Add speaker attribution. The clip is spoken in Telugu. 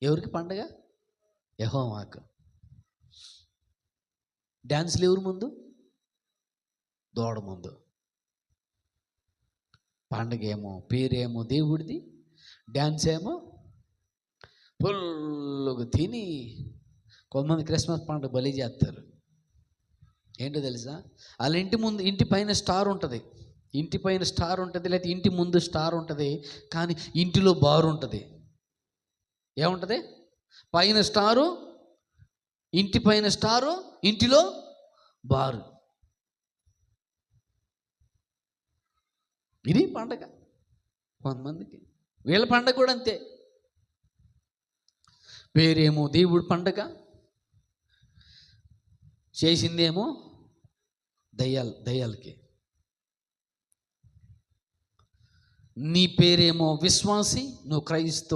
Speaker 1: ఎవరికి పండగ? యెహోవాకు. డ్యాన్స్లు ఎవరి ముందు? దూడ ముందు. పండగ ఏమో పేరేమో దేవుడిది, డ్యాన్స్ ఏమో ఫుల్గా తిని. కొంతమంది క్రిస్మస్ పండుగ బలి చేస్తారు. ఏంటో తెలుసా? వాళ్ళ ఇంటి ముందు, ఇంటి పైన స్టార్ ఉంటుంది, ఇంటి పైన స్టార్ ఉంటుంది, లేకపోతే ఇంటి ముందు స్టార్ ఉంటుంది, కానీ ఇంటిలో బారు ఉంటుంది. ఏముంటుంది? పైన స్టారు, ఇంటి పైన స్టారు, ఇంటిలో బారు. ఇది పండగ కొంతమందికి. వీళ్ళ పండగ కూడా అంతే. పేరేమో దేవుడి పండగ, చేసిందేమో దయ్యాలకి. నీ పేరేమో విశ్వాసి, నువ్వు క్రైస్తవ